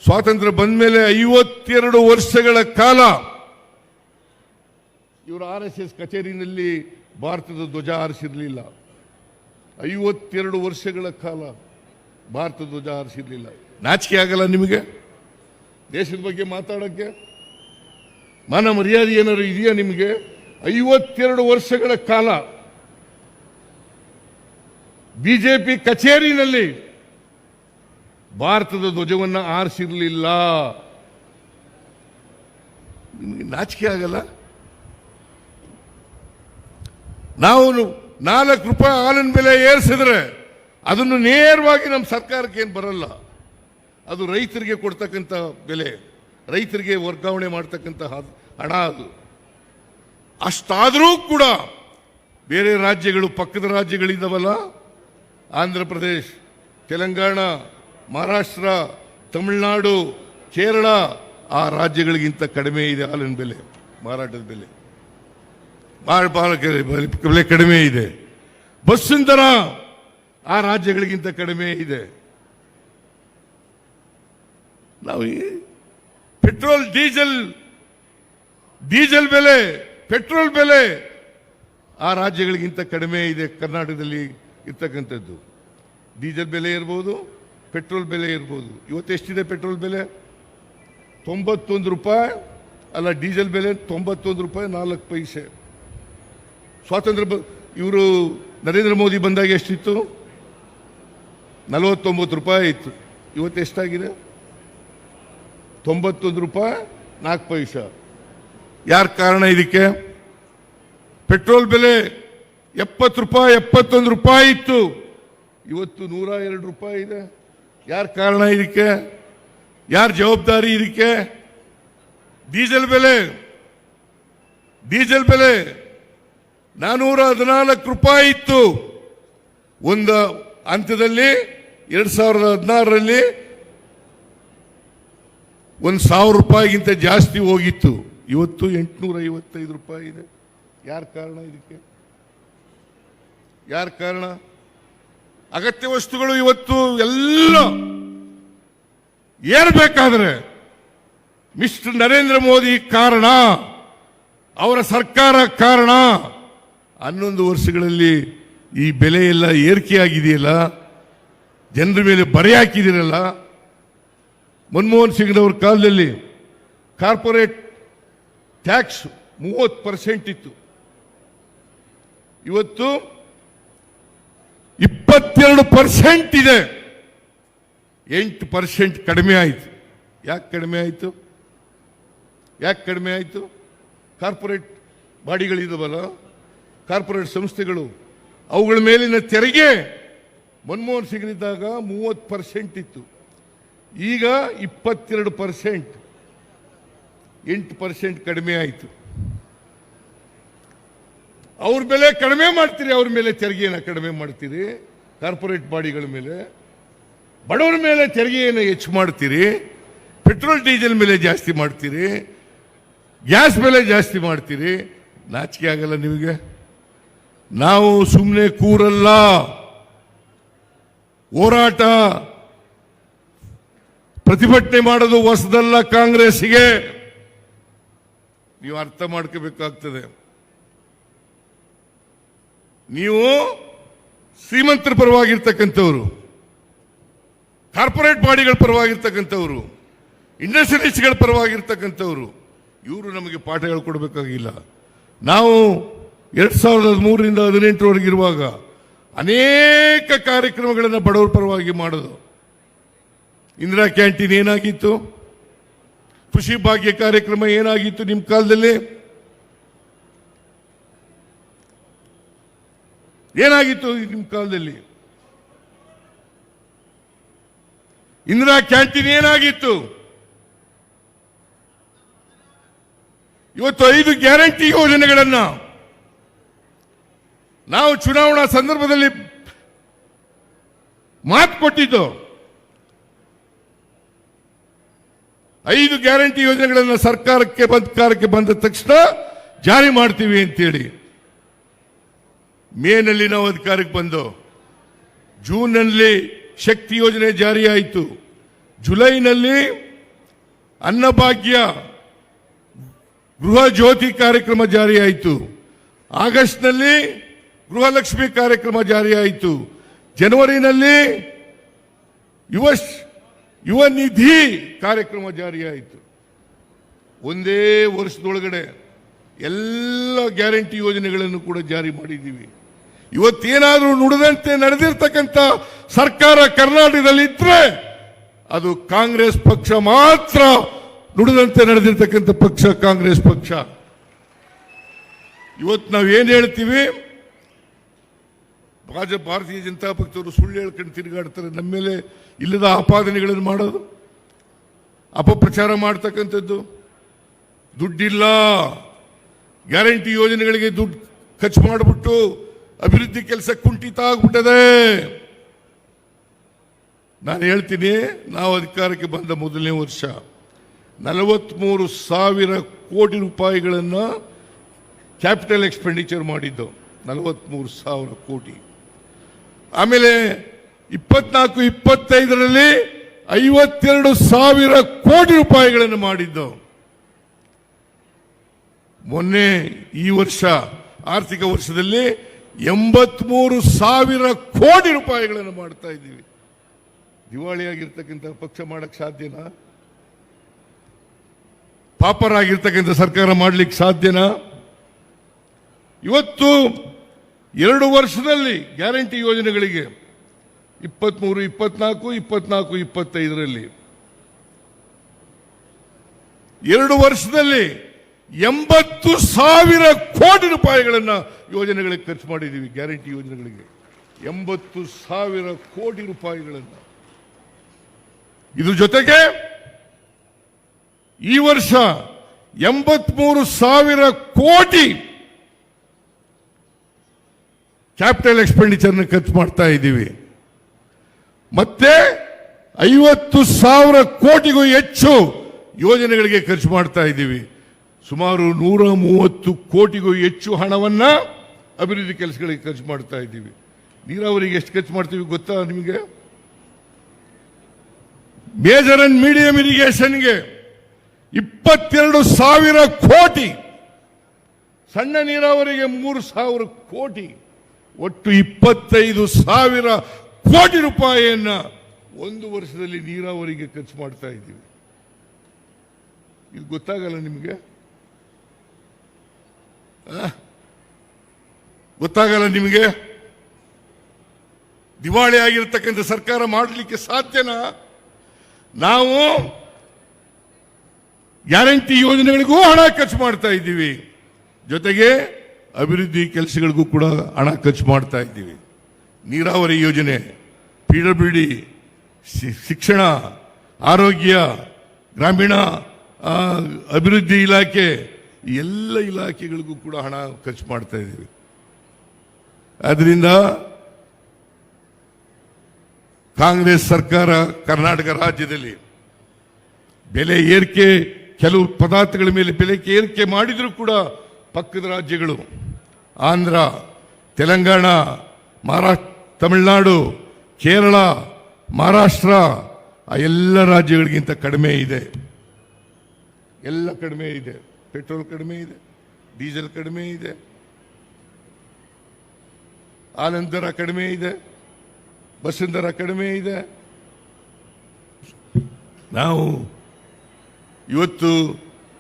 S1: ಸ್ವಾತಂತ್ರ್ಯ ಬಂದ ಮೇಲೆ 52 ವರ್ಷಗಳ ಕಾಲ ಇವರು RSS ಕಚೇರಿನಲ್ಲಿ ಭಾರತದ ಧ್ವಜ ಹಾರಿಸಿರಲಿಲ್ಲ. 52 ವರ್ಷಗಳ ಕಾಲ ಭಾರತದ ಧ್ವಜ ಹಾರಿಸಿರಲಿಲ್ಲ. ನಾಚಿಕೆ ಆಗಲ್ಲ ನಿಮಗೆ ದೇಶದ ಬಗ್ಗೆ ಮಾತಾಡೋಕ್ಕೆ? ಮಾನ ಮರ್ಯಾದೆ ಏನಾದ್ರು ಇದೆಯಾ ನಿಮಗೆ? 52 ವರ್ಷಗಳ ಕಾಲ ಬಿಜೆಪಿ ಕಚೇರಿನಲ್ಲಿ ಭಾರತದ ಧ್ವಜವನ್ನು ಆರಿಸಿರಲಿಲ್ಲ. ನಿಮಗೆ ನಾಚಿಕೆ ಆಗಲ್ಲ? ನಾವು 4 ರೂಪಾಯಿ ಹಾಲಿನ ಬೆಲೆ ಏರಿಸಿದ್ರೆ ಅದನ್ನು ನೇರವಾಗಿ ನಮ್ಮ ಸರ್ಕಾರಕ್ಕೆ ಏನು ಬರಲ್ಲ. ಅದು ರೈತರಿಗೆ ಕೊಡ್ತಕ್ಕಂಥ ಬೆಲೆ, ರೈತರಿಗೆ ವರ್ಗಾವಣೆ ಮಾಡ್ತಕ್ಕಂಥ ಹಣ ಅದು. ಅಷ್ಟಾದರೂ ಕೂಡ ಬೇರೆ ರಾಜ್ಯಗಳು, ಪಕ್ಕದ ರಾಜ್ಯಗಳಿದ್ದಾವಲ್ಲ, ಆಂಧ್ರ ಪ್ರದೇಶ್, ತೆಲಂಗಾಣ, ಮಹಾರಾಷ್ಟ್ರ, ತಮಿಳುನಾಡು, ಕೇರಳ, ಆ ರಾಜ್ಯಗಳಿಗಿಂತ ಕಡಿಮೆ ಇದೆ ಹಾಲಿನ ಬೆಲೆ, ಮಾರಾಟದ ಬೆಲೆ. ಬೆಲೆ ಕಡಿಮೆ ಇದೆ. ಬಸ್ಸಿನ ದರ ಆ ರಾಜ್ಯಗಳಿಗಿಂತ ಕಡಿಮೆ ಇದೆ. ನಾವು ಪೆಟ್ರೋಲ್ ಡೀಸೆಲ್ ಬೆಲೆ, ಪೆಟ್ರೋಲ್ ಬೆಲೆ ಆ ರಾಜ್ಯಗಳಿಗಿಂತ ಕಡಿಮೆ ಇದೆ. ಕರ್ನಾಟಕದಲ್ಲಿ ಇರ್ತಕ್ಕಂಥದ್ದು ಡೀಸೆಲ್ ಬೆಲೆ ಇರ್ಬೋದು, ಪೆಟ್ರೋಲ್ ಬೆಲೆ ಇರ್ಬೋದು. ಇವತ್ತು ಎಷ್ಟಿದೆ ಪೆಟ್ರೋಲ್ ಬೆಲೆ? 91 ರೂಪಾಯಿ. ಅಲ್ಲ, ಡೀಸೆಲ್ ಬೆಲೆ 91 ರೂಪಾಯಿ 4 ಪೈಸೆ. ಸ್ವಾತಂತ್ರ್ಯ ಇವರು ನರೇಂದ್ರ ಮೋದಿ ಬಂದಾಗ ಎಷ್ಟಿತ್ತು? 49 ರೂಪಾಯಿ ಇತ್ತು. ಇವತ್ತು ಎಷ್ಟಾಗಿದೆ? 91 ರೂಪಾಯಿ 4 ಪೈಸೆ. ಯಾರ ಕಾರಣ ಇದಕ್ಕೆ? ಪೆಟ್ರೋಲ್ ಬೆಲೆ 70 ರೂಪಾಯಿ 71 ರೂಪಾಯಿ ಇತ್ತು, ಇವತ್ತು 102 ರೂಪಾಯಿ ಇದೆ. ಯಾರ ಕಾರಣ ಇದಕ್ಕೆ? ಯಾರ ಜವಾಬ್ದಾರಿ ಇದಕ್ಕೆ? ಡೀಸೆಲ್ ಬೆಲೆ 414 ರೂಪಾಯಿ ಇತ್ತು ಒಂದು ಹಂತದಲ್ಲಿ. 2016ರಲ್ಲಿ 1,000 ರೂಪಾಯಿಗಿಂತ ಜಾಸ್ತಿ ಹೋಗಿತ್ತು. ಇವತ್ತು 855 ರೂಪಾಯಿ ಇದೆ. ಯಾರ ಕಾರಣ ಇದಕ್ಕೆ? ಯಾರ ಕಾರಣ? ಅಗತ್ಯ ವಸ್ತುಗಳು ಇವತ್ತು ಎಲ್ಲ ಏರ್ಬೇಕಾದ್ರೆ ಮಿಸ್ಟರ್ ನರೇಂದ್ರ ಮೋದಿ ಕಾರಣ, ಅವರ ಸರ್ಕಾರ ಕಾರಣ. 11 ವರ್ಷಗಳಲ್ಲಿ ಈ ಬೆಲೆ ಎಲ್ಲ ಏರಿಕೆಯಾಗಿದೆಯಲ್ಲ, ಜನರ ಮೇಲೆ ಬರೆ ಹಾಕಿದಿರಲ್ಲ. ಮನಮೋಹನ್ ಸಿಂಗ್ನವ್ರ ಕಾಲದಲ್ಲಿ ಕಾರ್ಪೊರೇಟ್ ಟ್ಯಾಕ್ಸ್ 30% ಇತ್ತು, ಇವತ್ತು 22% ಇದೆ. 8% ಕಡಿಮೆ ಆಯಿತು. ಯಾಕೆ ಕಡಿಮೆ ಆಯಿತು? ಕಾರ್ಪೊರೇಟ್ ಬಾಡಿಗಳಿದವಲ್ಲ, ಕಾರ್ಪೊರೇಟ್ ಸಂಸ್ಥೆಗಳು, ಅವುಗಳ ಮೇಲಿನ ತೆರಿಗೆ ಮನಮೋಹನ್ ಸಿಂಗ್ನಿದ್ದಾಗ 30% ಇತ್ತು, ಈಗ 22%, 8% ಕಡಿಮೆ ಆಯಿತು. ಅವ್ರ ಬೆಲೆ ಕಡಿಮೆ ಮಾಡ್ತೀರಿ, ಅವ್ರ ಮೇಲೆ ತೆರಿಗೆಯನ್ನು ಕಡಿಮೆ ಮಾಡ್ತೀರಿ. ಕಾರ್ಪೊರೇಟ್ ಬಾಡಿಗಳ ಮೇಲೆ, ಬಡವರ ಮೇಲೆ ತೆರಿಗೆಯನ್ನು ಹೆಚ್ಚು ಮಾಡ್ತೀರಿ. ಪೆಟ್ರೋಲ್ ಡೀಸೆಲ್ ಮೇಲೆ ಜಾಸ್ತಿ ಮಾಡ್ತೀರಿ, ಗ್ಯಾಸ್ ಬೆಲೆ ಜಾಸ್ತಿ ಮಾಡ್ತೀರಿ. ನಾಚಿಕೆ ಆಗಲ್ಲ ನಿಮಗೆ? ನಾವು ಸುಮ್ಮನೆ ಕೂರಲ್ಲ, ಹೋರಾಟ ಪ್ರತಿಭಟನೆ ಮಾಡೋದು ಹೊಸದಲ್ಲ. ಕಾಂಗ್ರೆಸ್ಗೆ ನೀವು ಅರ್ಥ ಮಾಡ್ಕೋಬೇಕಾಗ್ತದೆ. ನೀವು ಶ್ರೀಮಂತರ ಪರವಾಗಿರ್ತಕ್ಕಂಥವ್ರು, ಕಾರ್ಪೊರೇಟ್ ಬಾಡಿಗಳ ಪರವಾಗಿರ್ತಕ್ಕಂಥವ್ರು, ಇಂಡಸ್ಟ್ರಿಯಲಿಸ್ಟ್ಗಳ ಪರವಾಗಿರ್ತಕ್ಕಂಥವ್ರು, ಇವರು ನಮಗೆ ಪಾಠ ಹೇಳ್ಕೊಡ್ಬೇಕಾಗಿಲ್ಲ. ನಾವು 2003ರಿಂದ 2018ರವರೆಗಿರುವಾಗ ಅನೇಕ ಕಾರ್ಯಕ್ರಮಗಳನ್ನು ಬಡವರ ಪರವಾಗಿ ಮಾಡೋದು. ಇಂದಿರಾ ಕ್ಯಾಂಟೀನ್ ಏನಾಗಿತ್ತು? ಖುಷಿ ಭಾಗ್ಯ ಕಾರ್ಯಕ್ರಮ ಏನಾಗಿತ್ತು ನಿಮ್ಮ ಕಾಲದಲ್ಲಿ? ಏನಾಗಿತ್ತು ನಿಮ್ಮ ಕಾಲದಲ್ಲಿ? ಇಂದಿರಾ ಕ್ಯಾಂಟೀನ್ ಏನಾಗಿತ್ತು? ಇವತ್ತು 5 ಗ್ಯಾರಂಟಿ ಯೋಜನೆಗಳನ್ನ ನಾವು ಚುನಾವಣಾ ಸಂದರ್ಭದಲ್ಲಿ ಮಾತು ಕೊಟ್ಟಿದ್ದು. 5 ಗ್ಯಾರಂಟಿ ಯೋಜನೆಗಳನ್ನು ಸರ್ಕಾರಕ್ಕೆ ಬಂದ ತಕ್ಷಣ ಜಾರಿ ಮಾಡ್ತೀವಿ ಅಂತೇಳಿ ಮೇನಲ್ಲಿ ನಾವು ಅಧಿಕಾರಕ್ಕೆ ಬಂದು, ಜೂನ್ನಲ್ಲಿ ಶಕ್ತಿ ಯೋಜನೆ ಜಾರಿಯಾಯಿತು, ಜುಲೈನಲ್ಲಿ ಅನ್ನಭಾಗ್ಯ ಗೃಹ ಜ್ಯೋತಿ ಕಾರ್ಯಕ್ರಮ ಜಾರಿಯಾಯಿತು, ಆಗಸ್ಟ್ನಲ್ಲಿ ಗೃಹಲಕ್ಷ್ಮಿ ಕಾರ್ಯಕ್ರಮ ಜಾರಿಯಾಯಿತು, ಜನವರಿನಲ್ಲಿ ಯುವ ನಿಧಿ ಕಾರ್ಯಕ್ರಮ ಜಾರಿಯಾಯಿತು. ಒಂದೇ ವರ್ಷದೊಳಗಡೆ ಎಲ್ಲ ಗ್ಯಾರಂಟಿ ಯೋಜನೆಗಳನ್ನು ಕೂಡ ಜಾರಿ ಮಾಡಿದ್ದೀವಿ. ಇವತ್ತೇನಾದರೂ ನುಡಿದಂತೆ ನಡೆದಿರ್ತಕ್ಕಂಥ ಸರ್ಕಾರ ಕರ್ನಾಟಕದಲ್ಲಿ ಇದ್ರೆ ಅದು ಕಾಂಗ್ರೆಸ್ ಪಕ್ಷ ಮಾತ್ರ. ನುಡಿದಂತೆ ನಡೆದಿರ್ತಕ್ಕಂಥ ಪಕ್ಷ ಕಾಂಗ್ರೆಸ್ ಪಕ್ಷ. ಇವತ್ತು ನಾವೇನು ಹೇಳ್ತೀವಿ, ಭಾರತೀಯ ಜನತಾ ಪಕ್ಷದವರು ಸುಳ್ಳು ಹೇಳ್ಕೊಂಡು ತಿರುಗಾಡ್ತಾರೆ. ನಮ್ಮ ಮೇಲೆ ಇಲ್ಲದ ಆಪಾದನೆಗಳನ್ನು ಮಾಡೋದು, ಅಪಪ್ರಚಾರ ಮಾಡ್ತಕ್ಕಂಥದ್ದು. ದುಡ್ಡಿಲ್ಲ, ಗ್ಯಾರಂಟಿ ಯೋಜನೆಗಳಿಗೆ ದುಡ್ಡು ಖರ್ಚು ಮಾಡಿಬಿಟ್ಟು ಅಭಿವೃದ್ಧಿ ಕೆಲಸ ಕುಂಠಿತ ಆಗ್ಬಿಟ್ಟದೆ. ನಾನು ಹೇಳ್ತೀನಿ, ನಾವು ಅಧಿಕಾರಕ್ಕೆ ಬಂದ ಮೊದಲನೇ ವರ್ಷ 43,000 ಕೋಟಿ ರೂಪಾಯಿಗಳನ್ನು ಕ್ಯಾಪಿಟಲ್ ಎಕ್ಸ್ಪೆಂಡಿಚರ್ ಮಾಡಿದ್ದು. 43,000 ಕೋಟಿ. ಆಮೇಲೆ 24-25ರಲ್ಲಿ 52,000 ಕೋಟಿ ರೂಪಾಯಿಗಳನ್ನು ಮಾಡಿದ್ದು. ಮೊನ್ನೆ ಈ ವರ್ಷ ಆರ್ಥಿಕ ವರ್ಷದಲ್ಲಿ 83,000 ಕೋಟಿ ರೂಪಾಯಿಗಳನ್ನು ಮಾಡ್ತಾ ಇದ್ದೀವಿ. ದಿವಾಳಿಯಾಗಿರ್ತಕ್ಕಂಥ ಪಕ್ಷ ಮಾಡಕ್ ಸಾಧ್ಯನಾ? ಪಾಪರಾಗಿರ್ತಕ್ಕಂಥ ಸರ್ಕಾರ ಮಾಡ್ಲಿಕ್ಕೆ ಸಾಧ್ಯನಾ? ಇವತ್ತು 2 ವರ್ಷದಲ್ಲಿ ಗ್ಯಾರಂಟಿ ಯೋಜನೆಗಳಿಗೆ 23, 24, 25ರಲ್ಲಿ 2 ವರ್ಷದಲ್ಲಿ 80,000 ಕೋಟಿ ರೂಪಾಯಿಗಳನ್ನ ಯೋಜನೆಗಳಿಗೆ ಖರ್ಚು ಮಾಡಿದ್ದೀವಿ. ಗ್ಯಾರಂಟಿ ಯೋಜನೆಗಳಿಗೆ 80,000 ಕೋಟಿ ರೂಪಾಯಿಗಳನ್ನ. ಇದ್ರ ಜೊತೆಗೆ ಈ ವರ್ಷ 83,000 ಕೋಟಿ ಕ್ಯಾಪಿಟಲ್ ಎಕ್ಸ್ಪೆಂಡಿಚರ್ನ ಖರ್ಚು ಮಾಡ್ತಾ ಇದ್ದೀವಿ. ಮತ್ತೆ 50,000 ಕೋಟಿಗೂ ಹೆಚ್ಚು ಯೋಜನೆಗಳಿಗೆ ಖರ್ಚು ಮಾಡ್ತಾ ಇದ್ದೀವಿ. ಸುಮಾರು 130 ಕೋಟಿಗೂ ಹೆಚ್ಚು ಹಣವನ್ನ ಅಭಿವೃದ್ಧಿ ಕೆಲಸಗಳಿಗೆ ಖರ್ಚು ಮಾಡ್ತಾ ಇದ್ದೀವಿ. ನೀರಾವರಿಗೆ ಎಷ್ಟು ಖರ್ಚು ಮಾಡ್ತೀವಿ ಗೊತ್ತಾ ನಿಮಗೆ? ಮೇಜರ್ ಅಂಡ್ ಮೀಡಿಯಂ ಇರಿಗೇಷನ್ಗೆ 22,000 ಕೋಟಿ, ಸಣ್ಣ ನೀರಾವರಿಗೆ 3,000 ಕೋಟಿ, ಒಟ್ಟು 25,000 ಕೋಟಿ ರೂಪಾಯಿಯನ್ನ 1 ವರ್ಷದಲ್ಲಿ ನೀರಾವರಿಗೆ ಖರ್ಚು ಮಾಡ್ತಾ ಇದ್ದೀವಿ. ಇದು ಗೊತ್ತಾಗಲ್ಲ ನಿಮಗೆ? ಗೊತ್ತಾಗಲ್ಲ ನಿಮಗೆ? ದಿವಾಳಿ ಆಗಿರ್ತಕ್ಕಂಥ ಸರ್ಕಾರ ಮಾಡಲಿಕ್ಕೆ ಸಾಧ್ಯನಾ? ನಾವು ಗ್ಯಾರಂಟಿ ಯೋಜನೆಗಳಿಗೂ ಹಣ ಖರ್ಚು ಮಾಡ್ತಾ ಇದ್ದೀವಿ, ಜೊತೆಗೆ ಅಭಿವೃದ್ಧಿ ಕೆಲಸಗಳಿಗೂ ಕೂಡ ಹಣ ಖರ್ಚು ಮಾಡ್ತಾ ಇದ್ದೀವಿ. ನೀರಾವರಿ ಯೋಜನೆ, PWD, ಶಿಕ್ಷಣ, ಆರೋಗ್ಯ, ಗ್ರಾಮೀಣ ಅಭಿವೃದ್ಧಿ ಇಲಾಖೆ, ಎಲ್ಲ ಇಲಾಖೆಗಳಿಗೂ ಕೂಡ ಹಣ ಖರ್ಚು ಮಾಡ್ತಾ ಇದ್ದೀವಿ. ಆದ್ರಿಂದ ಕಾಂಗ್ರೆಸ್ ಸರ್ಕಾರ ಕರ್ನಾಟಕ ರಾಜ್ಯದಲ್ಲಿ ಬೆಲೆ ಏರಿಕೆ, ಕೆಲವು ಪದಾರ್ಥಗಳ ಮೇಲೆ ಬೆಲೆ ಏರಿಕೆ ಮಾಡಿದರೂ ಕೂಡ ಪಕ್ಕದ ರಾಜ್ಯಗಳು ಆಂಧ್ರ, ತೆಲಂಗಾಣ, ತಮಿಳುನಾಡು, ಕೇರಳ, ಮಹಾರಾಷ್ಟ್ರ ಆ ಎಲ್ಲ ರಾಜ್ಯಗಳಿಗಿಂತ ಕಡಿಮೆ ಇದೆ. ಎಲ್ಲ ಕಡಿಮೆ ಇದೆ. ಪೆಟ್ರೋಲ್ ಕಡಿಮೆ ಇದೆ, ಡೀಸೆಲ್ ಕಡಿಮೆ ಇದೆ, ಹಾಲಿನ ದರ ಕಡಿಮೆ ಇದೆ, ಬಸ್ಸಿನ ದರ ಕಡಿಮೆ ಇದೆ. ನಾವು ಇವತ್ತು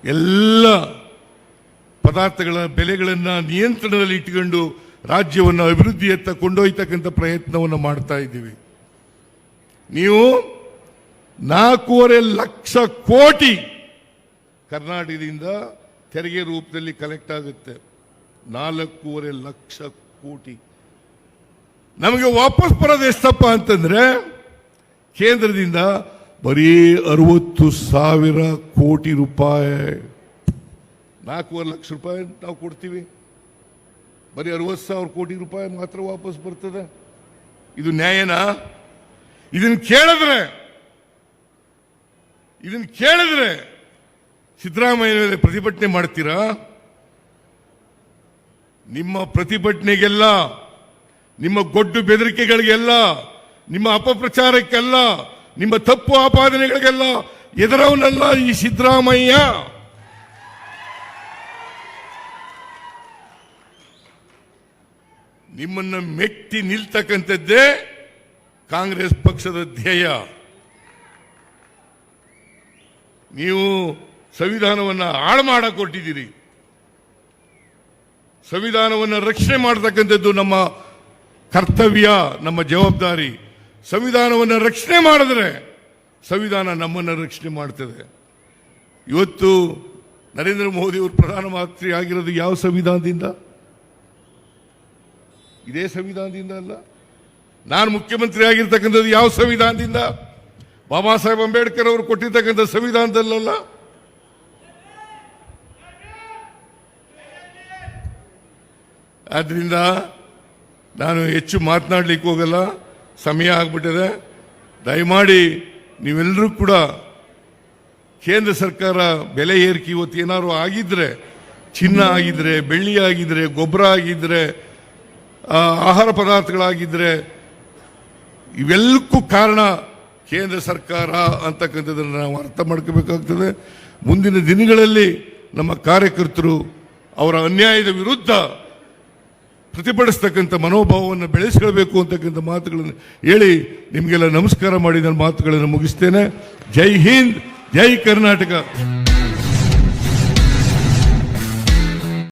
S1: ಎಲ್ಲ ಪದಾರ್ಥಗಳ ಬೆಲೆಗಳನ್ನು ನಿಯಂತ್ರಣದಲ್ಲಿ ಇಟ್ಟುಕೊಂಡು ರಾಜ್ಯವನ್ನು ಅಭಿವೃದ್ಧಿಯತ್ತ ಕೊಂಡೊಯ್ತಕ್ಕಂಥ ಪ್ರಯತ್ನವನ್ನು ಮಾಡ್ತಾ ಇದ್ದೀವಿ. ನೀವು 4.5 ಲಕ್ಷ ಕೋಟಿ ಕರ್ನಾಟಕದಿಂದ ತೆರಿಗೆ ರೂಪದಲ್ಲಿ ಕಲೆಕ್ಟ್ ಆಗುತ್ತೆ. 4.5 ಲಕ್ಷ ಕೋಟಿ ನಮಗೆ ವಾಪಸ್ ಬರೋದು ಎಷ್ಟಪ್ಪ ಅಂತಂದ್ರೆ, ಕೇಂದ್ರದಿಂದ ಬರೀ 60,000 ಕೋಟಿ ರೂಪಾಯಿ. 4.5 ಲಕ್ಷ ರೂಪಾಯಿ ನಾವು ಕೊಡ್ತೀವಿ, ಬರೀ 60,000 ಕೋಟಿ ರೂಪಾಯಿ ಮಾತ್ರ ವಾಪಸ್ ಬರ್ತದೆ. ಇದು ನ್ಯಾಯನಾ? ಇದನ್ನ ಕೇಳಿದ್ರೆ ಸಿದ್ದರಾಮಯ್ಯ ಮೇಲೆ ಪ್ರತಿಭಟನೆ ಮಾಡ್ತೀರಾ? ನಿಮ್ಮ ಪ್ರತಿಭಟನೆಗೆಲ್ಲ, ನಿಮ್ಮ ಗೊಡ್ಡು ಬೆದರಿಕೆಗಳಿಗೆಲ್ಲ, ನಿಮ್ಮ ಅಪಪ್ರಚಾರಕ್ಕೆಲ್ಲ, ನಿಮ್ಮ ತಪ್ಪು ಆಪಾದನೆಗಳಿಗೆಲ್ಲ ಎದುರವನಲ್ಲ ಈ ಸಿದ್ದರಾಮಯ್ಯ. ನಿಮ್ಮನ್ನ ಮೆಟ್ಟಿ ನಿಲ್ತಕ್ಕಂಥದ್ದೇ ಕಾಂಗ್ರೆಸ್ ಪಕ್ಷದ ಧ್ಯೇಯ. ನೀವು ಸಂವಿಧಾನವನ್ನು ಹಾಳು ಮಾಡಕ್ಕೆ ಕೊಟ್ಟಿದ್ದೀರಿ. ಸಂವಿಧಾನವನ್ನು ರಕ್ಷಣೆ ಮಾಡತಕ್ಕಂಥದ್ದು ನಮ್ಮ ಕರ್ತವ್ಯ, ನಮ್ಮ ಜವಾಬ್ದಾರಿ. ಸಂವಿಧಾನವನ್ನು ರಕ್ಷಣೆ ಮಾಡಿದ್ರೆ ಸಂವಿಧಾನ ನಮ್ಮನ್ನು ರಕ್ಷಣೆ ಮಾಡ್ತದೆ. ಇವತ್ತು ನರೇಂದ್ರ ಮೋದಿ ಅವರು ಪ್ರಧಾನಮಂತ್ರಿ ಆಗಿರೋದು ಯಾವ ಸಂವಿಧಾನದಿಂದ? ಇದೇ ಸಂವಿಧಾನದಿಂದ ಅಲ್ಲ. ನಾನು ಮುಖ್ಯಮಂತ್ರಿ ಆಗಿರ್ತಕ್ಕಂಥದ್ದು ಯಾವ ಸಂವಿಧಾನದಿಂದ? ಬಾಬಾ ಸಾಹೇಬ್ ಅಂಬೇಡ್ಕರ್ ಅವರು ಕೊಟ್ಟಿರ್ತಕ್ಕಂಥ ಸಂವಿಧಾನದಲ್ಲ. ಆದ್ರಿಂದ ನಾನು ಹೆಚ್ಚು ಮಾತನಾಡಲಿಕ್ಕೆ ಹೋಗಲ್ಲ, ಸಮಯ ಆಗ್ಬಿಟ್ಟಿದೆ. ದಯಮಾಡಿ ನೀವೆಲ್ಲರೂ ಕೂಡ ಕೇಂದ್ರ ಸರ್ಕಾರ ಬೆಲೆ ಏರಿಕೆ ಇವತ್ತು ಏನಾದ್ರು ಆಗಿದ್ರೆ, ಚಿನ್ನ ಆಗಿದ್ರೆ, ಬೆಳ್ಳಿ ಆಗಿದ್ರೆ, ಗೊಬ್ಬರ ಆಗಿದ್ರೆ, ಆಹಾರ ಪದಾರ್ಥಗಳಾಗಿದ್ರೆ ಇವೆಲ್ಲಕ್ಕೂ ಕಾರಣ ಕೇಂದ್ರ ಸರ್ಕಾರ ಅಂತಕ್ಕಂಥದ್ದನ್ನು ನಾವು ಅರ್ಥ ಮಾಡ್ಕೋಬೇಕಾಗ್ತದೆ. ಮುಂದಿನ ದಿನಗಳಲ್ಲಿ ನಮ್ಮ ಕಾರ್ಯಕರ್ತರು ಅವರ ಅನ್ಯಾಯದ ವಿರುದ್ಧ ಪ್ರತಿಭಟಿಸ್ತಕ್ಕಂಥ ಮನೋಭಾವವನ್ನು ಬೆಳೆಸ್ಕೊಳ್ಬೇಕು ಅಂತಕ್ಕಂಥ ಮಾತುಗಳನ್ನು ಹೇಳಿ ನಿಮಗೆಲ್ಲ ನಮಸ್ಕಾರ ಮಾಡಿ ನನ್ನ ಮಾತುಗಳನ್ನು ಮುಗಿಸ್ತೇನೆ. ಜೈ ಹಿಂದ್, ಜೈ ಕರ್ನಾಟಕ.